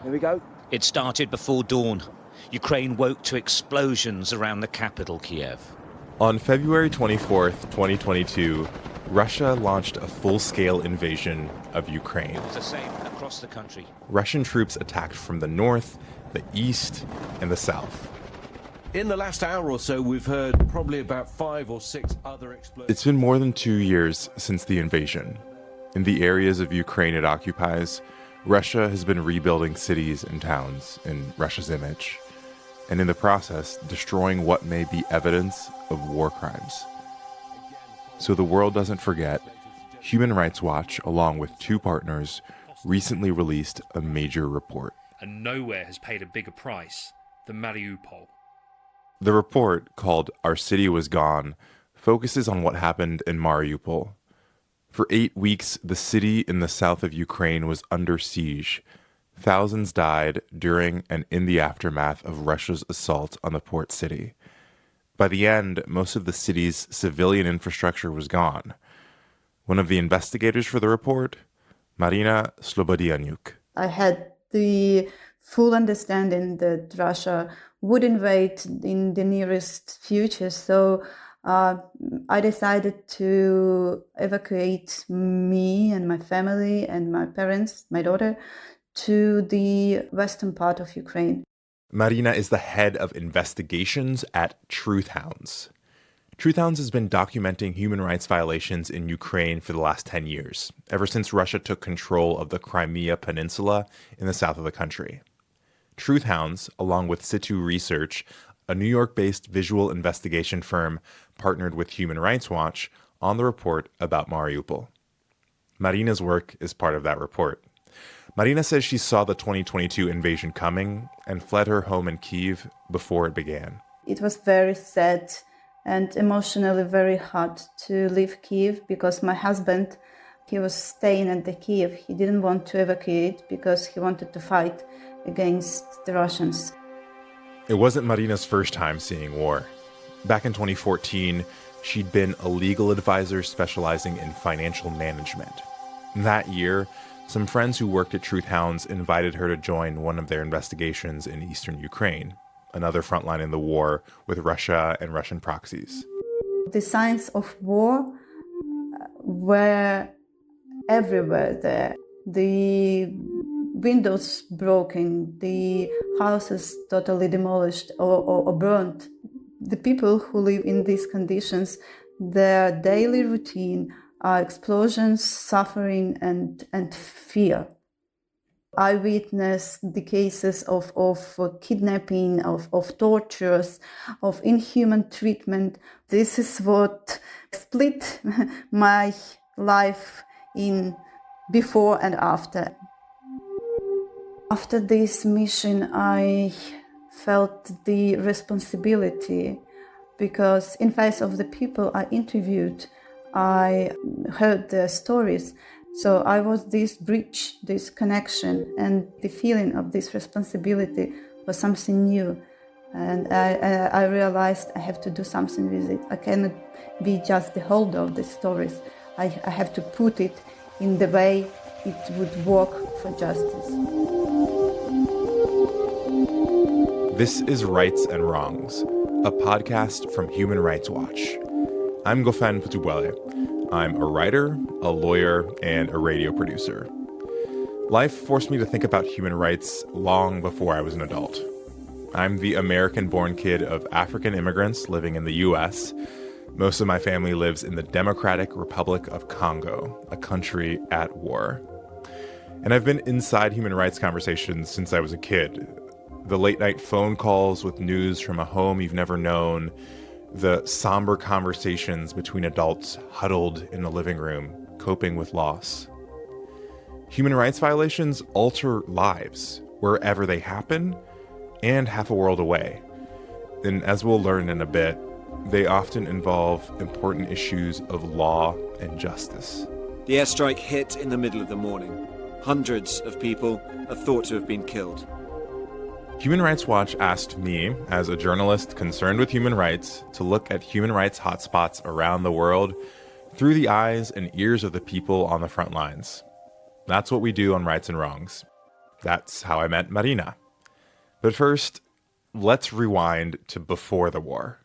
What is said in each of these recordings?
Here we go. It started before dawn. Ukraine woke to explosions around the capital, Kiev. On February 24th, 2022, Russia launched a full-scale invasion of Ukraine. It's the same across the country. Russian troops attacked from the north, the east, and the south. In the last hour or so, we've heard probably about 5 or 6 other explosions. It's been more than 2 years since the invasion. In the areas of Ukraine it occupies, Russia has been rebuilding cities and towns in Russia's image, and in the process, destroying what may be evidence of war crimes. So the world doesn't forget, Human Rights Watch, along with 2 partners, recently released a major report. And nowhere has paid a bigger price than Mariupol. The report, called Our City Was Gone, focuses on what happened in Mariupol. For 8 weeks, the city in the south of Ukraine was under siege. Thousands died during and in the aftermath of Russia's assault on the port city. By the end, most of the city's civilian infrastructure was gone. One of the investigators for the report, Marina Slobodianyuk. I had the full understanding that Russia would invade in the nearest future, so I decided to evacuate me and my family and my parents, my daughter, to the western part of Ukraine. Marina is the head of investigations at Truth Hounds. Truth Hounds has been documenting human rights violations in Ukraine for the last 10 years, ever since Russia took control of the Crimea Peninsula in the south of the country. Truth Hounds, along with Situ Research, a New York-based visual investigation firm, partnered with Human Rights Watch on the report about Mariupol. Marina's work is part of that report. Marina says she saw the 2022 invasion coming and fled her home in Kyiv before it began. It was very sad and emotionally very hard to leave Kyiv because my husband, he was staying at the Kyiv. He didn't want to evacuate because he wanted to fight against the Russians. It wasn't Marina's first time seeing war. Back in 2014, she'd been a legal advisor specializing in financial management. That year, some friends who worked at Truth Hounds invited her to join one of their investigations in eastern Ukraine, another front line in the war with Russia and Russian proxies. The signs of war were everywhere there. The windows broken, the houses totally demolished or burned. The people who live in these conditions, their daily routine are explosions, suffering, and fear. I witnessed the cases of kidnapping, of tortures, of inhuman treatment. This is what split my life in before and after. After this mission, I felt the responsibility because in face of the people I interviewed, I heard their stories. So I was this bridge, this connection, and the feeling of this responsibility was something new. And I realized I have to do something with it. I cannot be just the holder of the stories. I have to put it in the way it would work for justice. This is Rights and Wrongs, a podcast from Human Rights Watch. I'm Ngofeen Mputubwele. I'm a writer, a lawyer, and a radio producer. Life forced me to think about human rights long before I was an adult. I'm the American-born kid of African immigrants living in the U.S. Most of my family lives in the Democratic Republic of Congo, a country at war. And I've been inside human rights conversations since I was a kid. The late-night phone calls with news from a home you've never known, the somber conversations between adults huddled in the living room, coping with loss. Human rights violations alter lives wherever they happen and half a world away. And as we'll learn in a bit, they often involve important issues of law and justice. The airstrike hit in the middle of the morning. Hundreds of people are thought to have been killed. Human Rights Watch asked me, as a journalist concerned with human rights, to look at human rights hotspots around the world through the eyes and ears of the people on the front lines. That's what we do on Rights and Wrongs. That's how I met Marina. But first, let's rewind to before the war.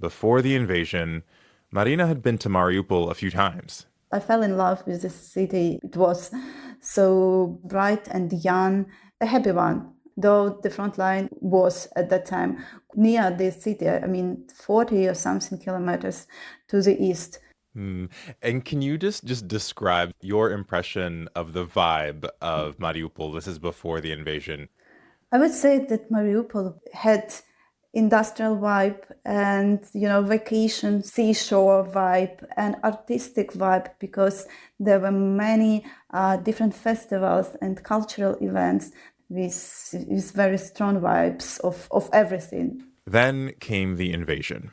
Before the invasion, Marina had been to Mariupol a few times. I fell in love with this city. It was so bright and young, a happy one. Though the front line was at that time near the city, 40 or something kilometers to the east. And can you just describe your impression of the vibe of Mariupol? This is before the invasion. I would say that Mariupol had industrial vibe and, vacation, seashore vibe and artistic vibe, because there were many different festivals and cultural events with very strong vibes of everything. Then came the invasion.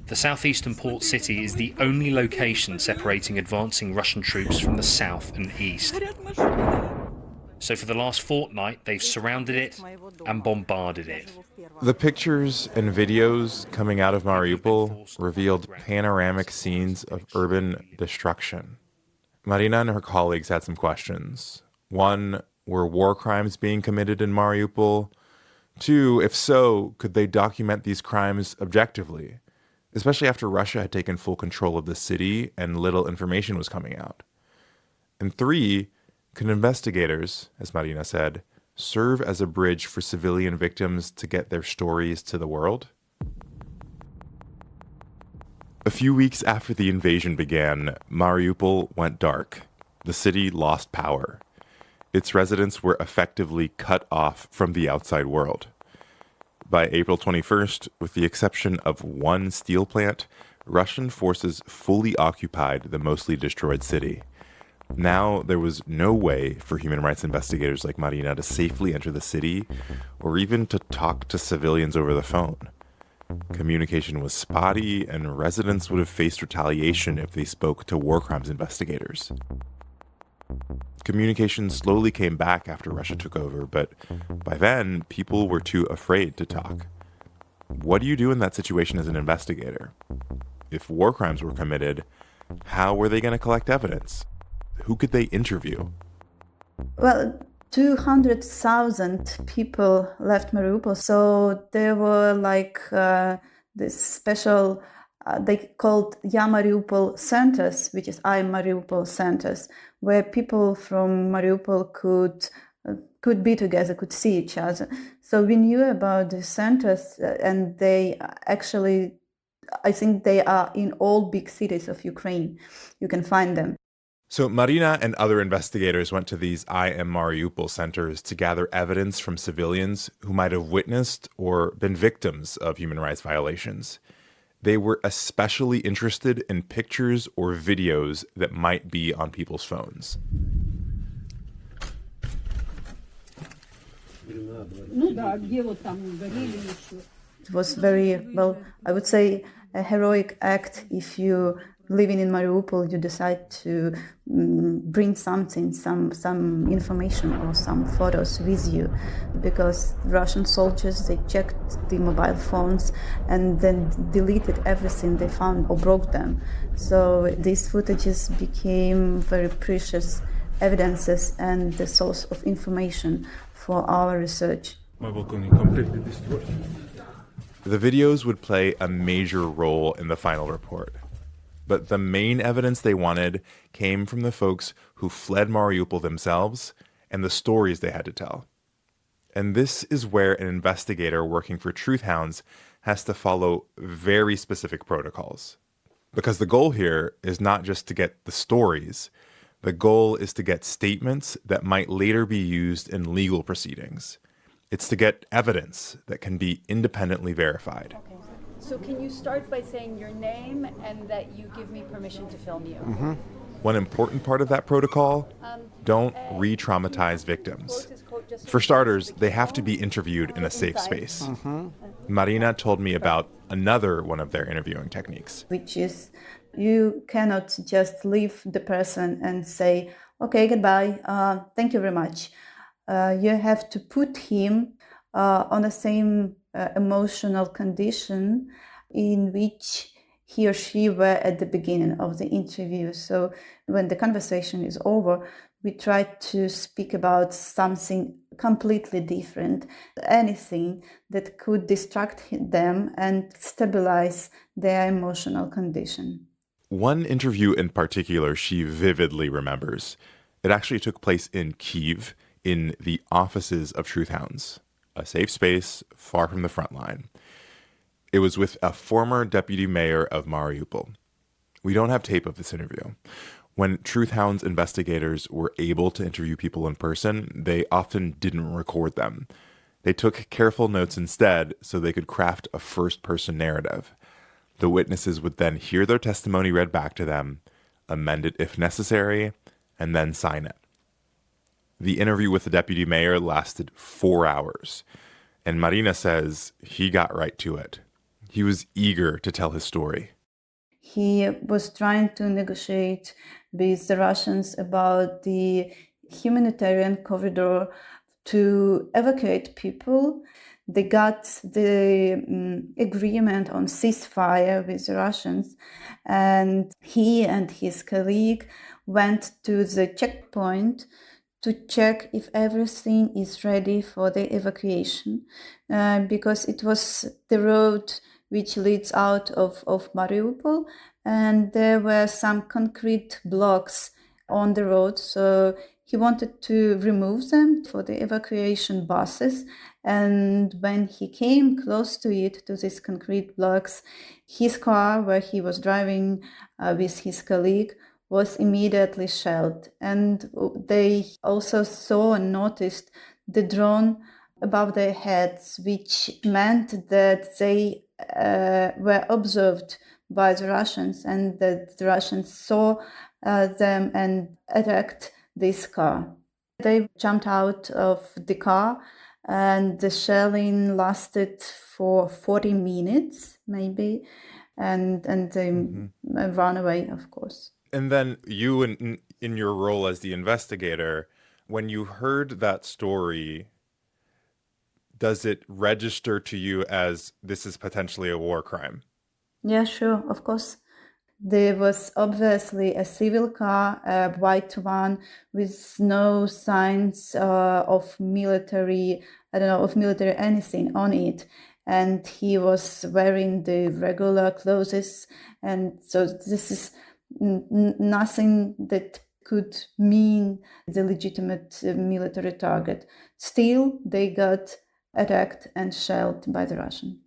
The southeastern port city is the only location separating advancing Russian troops from the south and east. So for the last fortnight, they've surrounded it and bombarded it. The pictures and videos coming out of Mariupol revealed panoramic scenes of urban destruction. Marina and her colleagues had some questions. One, were war crimes being committed in Mariupol? Two, if so, could they document these crimes objectively, especially after Russia had taken full control of the city and little information was coming out? And three, could investigators, as Marina said, serve as a bridge for civilian victims to get their stories to the world? A few weeks after the invasion began, Mariupol went dark. The city lost power. Its residents were effectively cut off from the outside world. By April 21st, with the exception of one steel plant, Russian forces fully occupied the mostly destroyed city. Now there was no way for human rights investigators like Marina to safely enter the city or even to talk to civilians over the phone. Communication was spotty, and residents would have faced retaliation if they spoke to war crimes investigators. Communication slowly came back after Russia took over, but by then, people were too afraid to talk. What do you do in that situation as an investigator? If war crimes were committed, how were they going to collect evidence? Who could they interview? Well, 200,000 people left Mariupol, so there were this special, they called Ya Mariupol centers, which is I Mariupol centers, where people from Mariupol could be together, could see each other. So we knew about the centers, and they actually, I think they are in all big cities of Ukraine. You can find them. So Marina and other investigators went to these I Am Mariupol centers to gather evidence from civilians who might have witnessed or been victims of human rights violations. They were especially interested in pictures or videos that might be on people's phones. It was very, well, I would say a heroic act. If you living in Mariupol, you decide to bring something, some information or some photos with you, because Russian soldiers, they checked the mobile phones and then deleted everything they found or broke them. So these footages became very precious evidences and the source of information for our research. The videos would play a major role in the final report. But the main evidence they wanted came from the folks who fled Mariupol themselves and the stories they had to tell. And this is where an investigator working for Truth Hounds has to follow very specific protocols. Because the goal here is not just to get the stories. The goal is to get statements that might later be used in legal proceedings. It's to get evidence that can be independently verified. Okay. So can you start by saying your name and that you give me permission to film you? One important part of that protocol, don't re-traumatize victims. For starters, they have to be interviewed in a safe space. Marina told me about another one of their interviewing techniques. Which is, you cannot just leave the person and say, okay, goodbye, thank you very much. You have to put him on the same emotional condition in which he or she were at the beginning of the interview. So when the conversation is over, we tried to speak about something completely different, anything that could distract them and stabilize their emotional condition. One interview in particular she vividly remembers. It actually took place in Kyiv, in the offices of Truth Hounds, a safe space far from the front line. It was with a former deputy mayor of Mariupol. We don't have tape of this interview. When Truth Hounds investigators were able to interview people in person, they often didn't record them. They took careful notes instead so they could craft a first-person narrative. The witnesses would then hear their testimony read back to them, amend it if necessary, and then sign it. The interview with the deputy mayor lasted 4 hours, and Marina says he got right to it. He was eager to tell his story. He was trying to negotiate with the Russians about the humanitarian corridor to evacuate people. They got the agreement on ceasefire with the Russians, and he and his colleague went to the checkpoint to check if everything is ready for the evacuation, because it was the road which leads out of Mariupol, and there were some concrete blocks on the road, so he wanted to remove them for the evacuation buses. And when he came close to it, to these concrete blocks, his car, where he was driving with his colleague, was immediately shelled. And they also saw and noticed the drone above their heads, which meant that they were observed by the Russians, and that the Russians saw them and attacked this car. They jumped out of the car, and the shelling lasted for 40 minutes, maybe, and they ran away, of course. And then you, in your role as the investigator, when you heard that story, does it register to you as this is potentially a war crime? Yeah, sure, of course. There was obviously a civil car, a white one, with no signs of military, anything on it. And he was wearing the regular clothes. And so this is nothing that could mean the legitimate military target. Still, they got attacked and shelled by the Russians.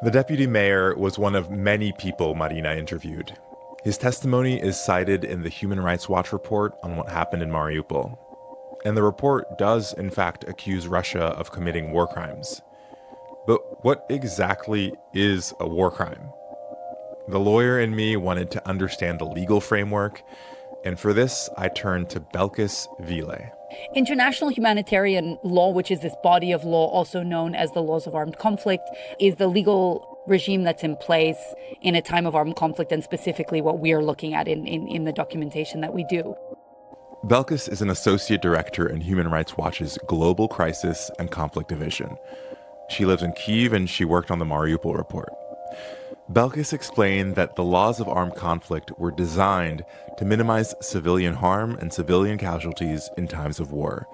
The deputy mayor was one of many people Marina interviewed. His testimony is cited in the Human Rights Watch report on what happened in Mariupol. And the report does, in fact, accuse Russia of committing war crimes. But what exactly is a war crime? The lawyer in me wanted to understand the legal framework, and for this, I turned to Belkis Vile. International humanitarian law, which is this body of law also known as the laws of armed conflict, is the legal regime that's in place in a time of armed conflict, and specifically what we are looking at in the documentation that we do. Belkis is an associate director in Human Rights Watch's Global Crisis and Conflict Division. She lives in Kyiv and she worked on the Mariupol report. Belkis explained that the laws of armed conflict were designed to minimize civilian harm and civilian casualties in times of war,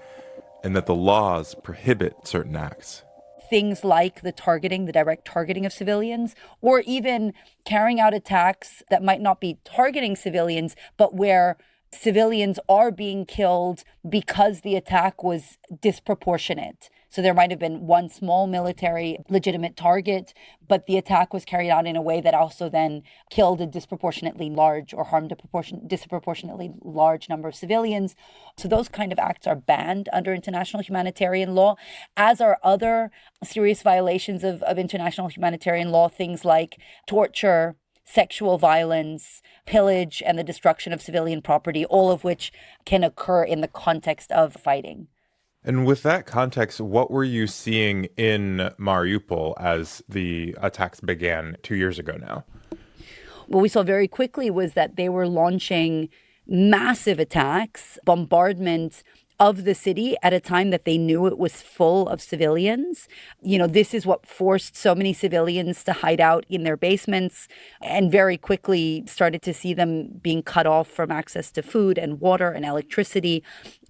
and that the laws prohibit certain acts. Things like the direct targeting of civilians, or even carrying out attacks that might not be targeting civilians, but where civilians are being killed because the attack was disproportionate. So there might have been one small military legitimate target, but the attack was carried out in a way that also then killed a disproportionately large or harmed a disproportionately large number of civilians. So those kind of acts are banned under international humanitarian law, as are other serious violations of international humanitarian law, things like torture, sexual violence, pillage, and the destruction of civilian property, all of which can occur in the context of fighting. And with that context, what were you seeing in Mariupol as the attacks began 2 years ago now? What we saw very quickly was that they were launching massive attacks, bombardment of the city at a time that they knew it was full of civilians. This is what forced so many civilians to hide out in their basements, and very quickly started to see them being cut off from access to food and water and electricity.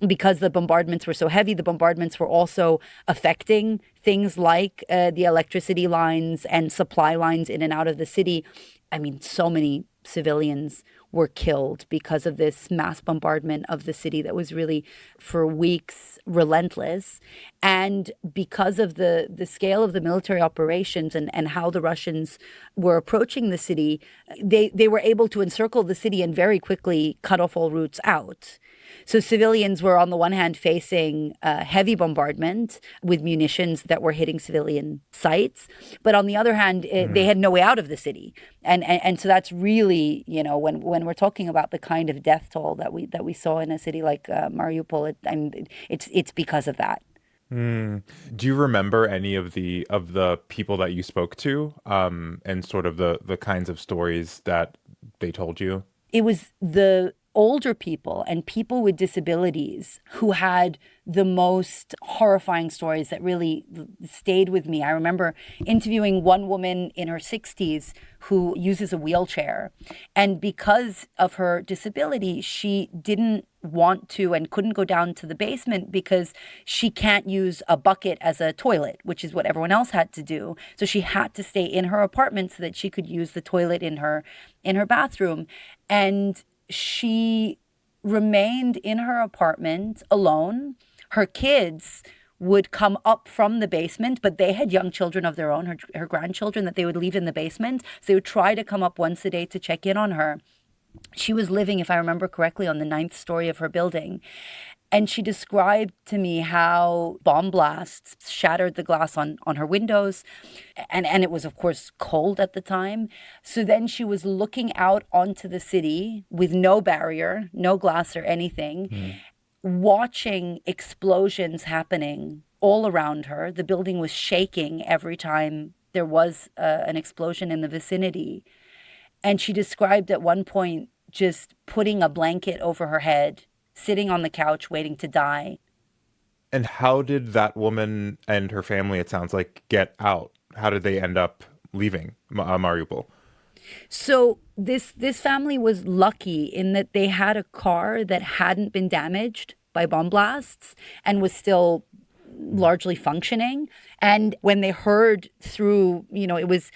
Because the bombardments were so heavy, the bombardments were also affecting things like the electricity lines and supply lines in and out of the city. I mean, so many civilians were killed because of this mass bombardment of the city that was really, for weeks, relentless. And because of the scale of the military operations and how the Russians were approaching the city, they were able to encircle the city and very quickly cut off all routes out. So civilians were, on the one hand, facing heavy bombardment with munitions that were hitting civilian sites. But on the other hand, they had no way out of the city. And so that's really, when we're talking about the kind of death toll that we saw in a city like Mariupol, it's because of that. Do you remember any of the people that you spoke to, and sort of the kinds of stories that they told you? It was the older people and people with disabilities who had the most horrifying stories that really stayed with me. I remember interviewing one woman in her 60s who uses a wheelchair. And because of her disability, she didn't want to and couldn't go down to the basement because she can't use a bucket as a toilet, which is what everyone else had to do. So she had to stay in her apartment so that she could use the toilet in her bathroom. And she remained in her apartment alone. Her kids would come up from the basement, but they had young children of their own, her grandchildren, that they would leave in the basement. So they would try to come up once a day to check in on her. She was living, if I remember correctly, on the 9th story of her building. And she described to me how bomb blasts shattered the glass on her windows. And it was, of course, cold at the time. So then she was looking out onto the city with no barrier, no glass or anything, watching explosions happening all around her. The building was shaking every time there was an explosion in the vicinity. And she described at one point just putting a blanket over her head, sitting on the couch waiting to die. And how did that woman and her family, it sounds like, get out? How did they end up leaving Mariupol? So this family was lucky in that they had a car that hadn't been damaged by bomb blasts and was still largely functioning. And when they heard through, it was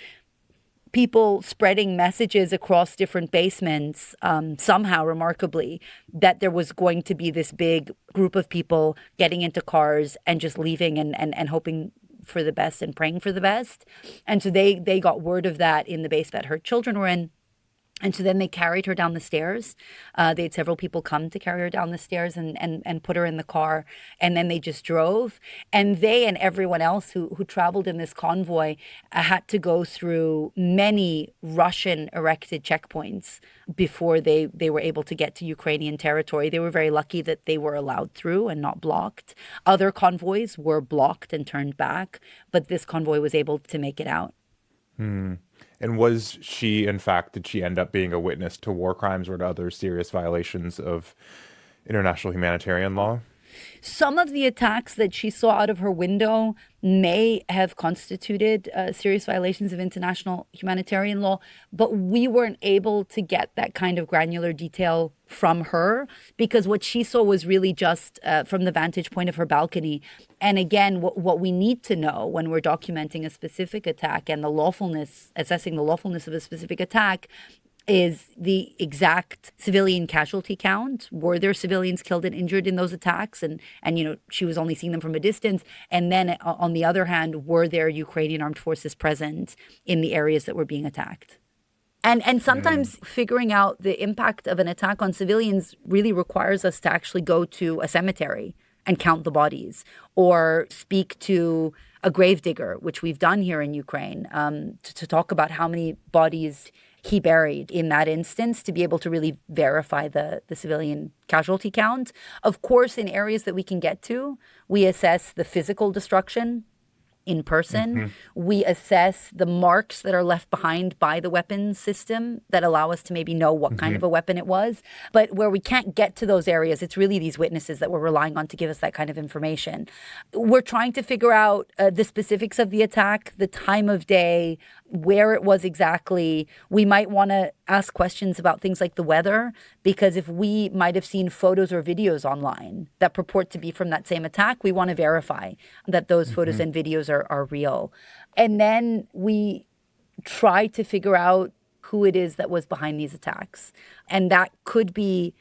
people spreading messages across different basements, somehow remarkably, that there was going to be this big group of people getting into cars and just leaving and hoping for the best and praying for the best. And so they got word of that in the base that her children were in. And so then they carried her down the stairs. They had several people come to carry her down the stairs and put her in the car. And then they just drove. And they and everyone else who traveled in this convoy had to go through many Russian-erected checkpoints before they were able to get to Ukrainian territory. They were very lucky that they were allowed through and not blocked. Other convoys were blocked and turned back, but this convoy was able to make it out. And was she, in fact, did she end up being a witness to war crimes or to other serious violations of international humanitarian law? Some of the attacks that she saw out of her window may have constituted serious violations of international humanitarian law, but we weren't able to get that kind of granular detail from her because what she saw was really just from the vantage point of her balcony. And again, what we need to know when we're documenting a specific attack and assessing the lawfulness of a specific attack is the exact civilian casualty count. Were there civilians killed and injured in those attacks? And she was only seeing them from a distance. And then on the other hand, were there Ukrainian armed forces present in the areas that were being attacked? And sometimes figuring out the impact of an attack on civilians really requires us to actually go to a cemetery and count the bodies or speak to a gravedigger, which we've done here in Ukraine, to talk about how many bodies he buried in that instance to be able to really verify the civilian casualty count. Of course, in areas that we can get to, we assess the physical destruction in person. We assess the marks that are left behind by the weapons system that allow us to maybe know what kind of a weapon it was. But where we can't get to those areas, it's really these witnesses that we're relying on to give us that kind of information. We're trying to figure out the specifics of the attack, the time of day, where it was exactly. We might want to ask questions about things like the weather, because if we might have seen photos or videos online that purport to be from that same attack, we want to verify that those photos and videos are real. And then we try to figure out who it is that was behind these attacks. And that could be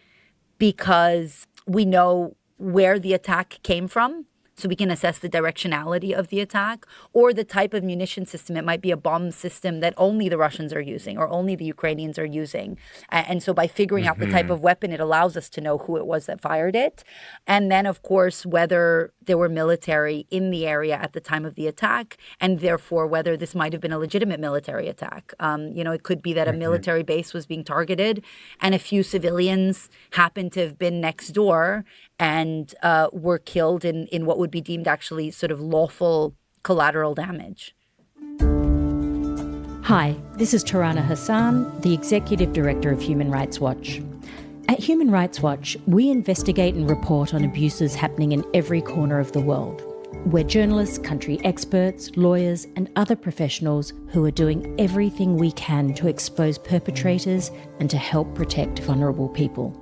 because we know where the attack came from, so we can assess the directionality of the attack, or the type of munition system. It might be a bomb system that only the Russians are using or only the Ukrainians are using. And so by figuring out the type of weapon, it allows us to know who it was that fired it. And then, of course, whether there were military in the area at the time of the attack, and therefore whether this might have been a legitimate military attack. It could be that a military base was being targeted and a few civilians happened to have been next door and were killed in what would be deemed actually sort of lawful collateral damage. Hi, this is Tarana Hassan, the Executive Director of Human Rights Watch. At Human Rights Watch, we investigate and report on abuses happening in every corner of the world. We're journalists, country experts, lawyers, and other professionals who are doing everything we can to expose perpetrators and to help protect vulnerable people.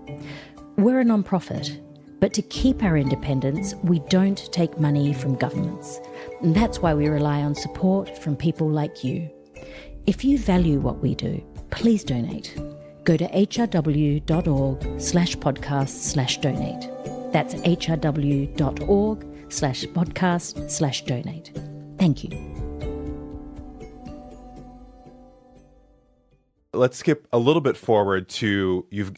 We're a non-profit. But to keep our independence, we don't take money from governments. And that's why we rely on support from people like you. If you value what we do, please donate. Go to hrw.org/podcast/donate. That's hrw.org/podcast/donate. Thank you. Let's skip a little bit forward to you've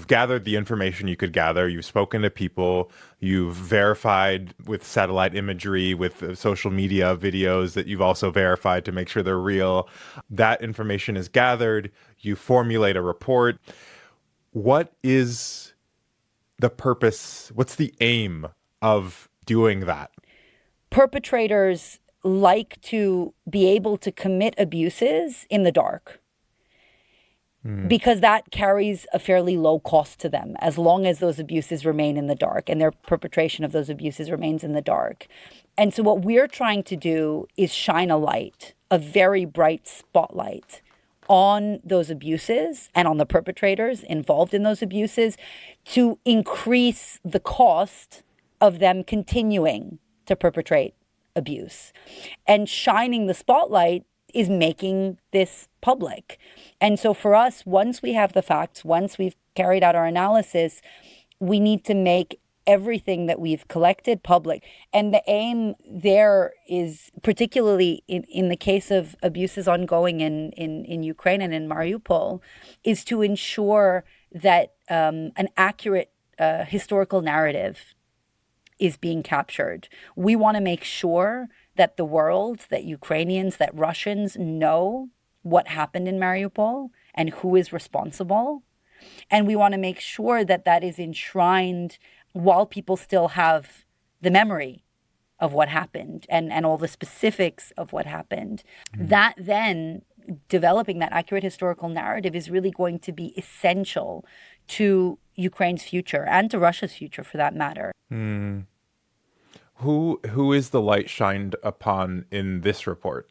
gathered the information you could gather. You've spoken to people. You've verified with satellite imagery, with social media videos that you've also verified to make sure they're real. That information is gathered. You formulate a report. What is the purpose? What's the aim of doing that? Perpetrators like to be able to commit abuses in the dark, because that carries a fairly low cost to them, as long as those abuses remain in the dark and their perpetration of those abuses remains in the dark. And so what we're trying to do is shine a light, a very bright spotlight on those abuses and on the perpetrators involved in those abuses to increase the cost of them continuing to perpetrate abuse. And shining the spotlight is making this public. And so for us, once we have the facts, once we've carried out our analysis, we need to make everything that we've collected public. And the aim there is, particularly in the case of abuses ongoing in Ukraine and in Mariupol, is to ensure that an accurate historical narrative is being captured. We want to make sure that the world, that Ukrainians, that Russians know what happened in Mariupol and who is responsible. And we want to make sure that that is enshrined while people still have the memory of what happened and all the specifics of what happened. That then, developing that accurate historical narrative is really going to be essential to Ukraine's future and to Russia's future, for that matter. Who is the light shined upon in this report?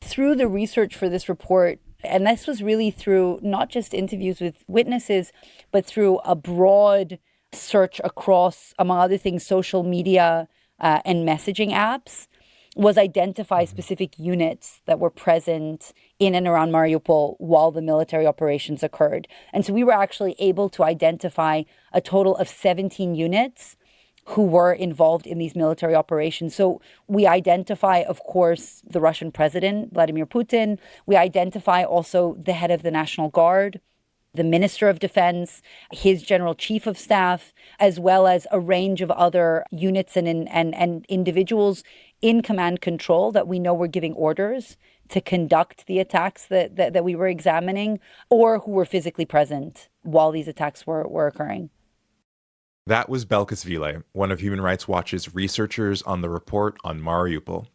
Through the research for this report, and this was really through not just interviews with witnesses, but through a broad search across, among other things, social media and messaging apps, was identify specific units that were present in and around Mariupol while the military operations occurred. And so we were actually able to identify a total of 17 units who were involved in these military operations. So we identify, of course, the Russian president, Vladimir Putin. We identify also the head of the National Guard, the Minister of Defense, his General Chief of Staff, as well as a range of other units and individuals in command control that we know were giving orders to conduct the attacks that we were examining, or who were physically present while these attacks were occurring. That was Belkacvile, one of Human Rights Watch's researchers on the report on Mariupol.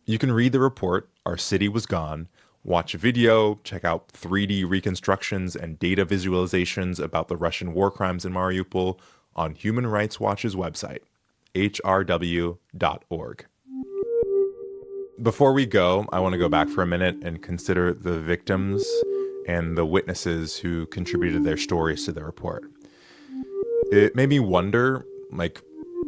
You can read the report, Our City Was Gone, watch a video, check out 3D reconstructions and data visualizations about the Russian war crimes in Mariupol on Human Rights Watch's website, hrw.org. Before we go, I want to go back for a minute and consider the victims and the witnesses who contributed their stories to the report. It made me wonder,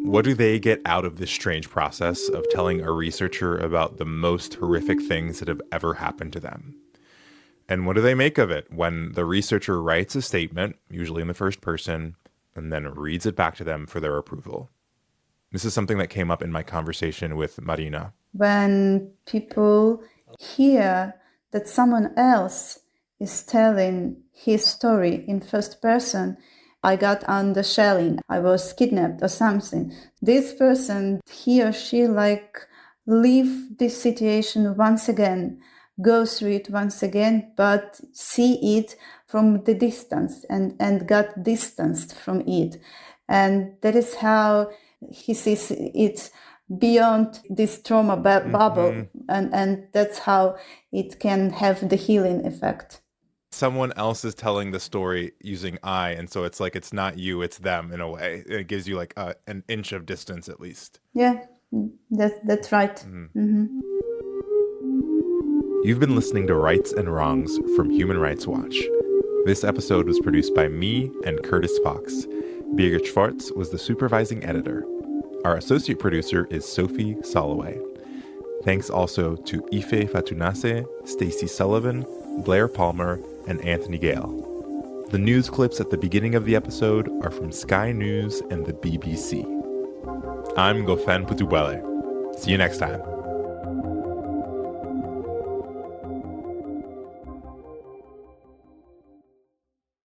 what do they get out of this strange process of telling a researcher about the most horrific things that have ever happened to them? And what do they make of it when the researcher writes a statement, usually in the first person, and then reads it back to them for their approval? This is something that came up in my conversation with Marina. When people hear that someone else is telling his story in first person, I got under shelling, I was kidnapped or something. This person, he or she live this situation once again, go through it once again, but see it from the distance and got distanced from it. And that is how he sees it beyond this trauma bubble. And that's how it can have the healing effect. Someone else is telling the story using I, and so it's it's not you, it's them in a way. It gives you an inch of distance at least. Yeah, that's right. Mm-hmm. You've been listening to Rights and Wrongs from Human Rights Watch. This episode was produced by me and Curtis Fox. Birgit Schwartz was the supervising editor. Our associate producer is Sophie Soloway. Thanks also to Ife Fatunase, Stacey Sullivan, Blair Palmer, and Anthony Gale. The news clips at the beginning of the episode are from Sky News and the BBC. I'm Ngofeen Mputubwele. See you next time.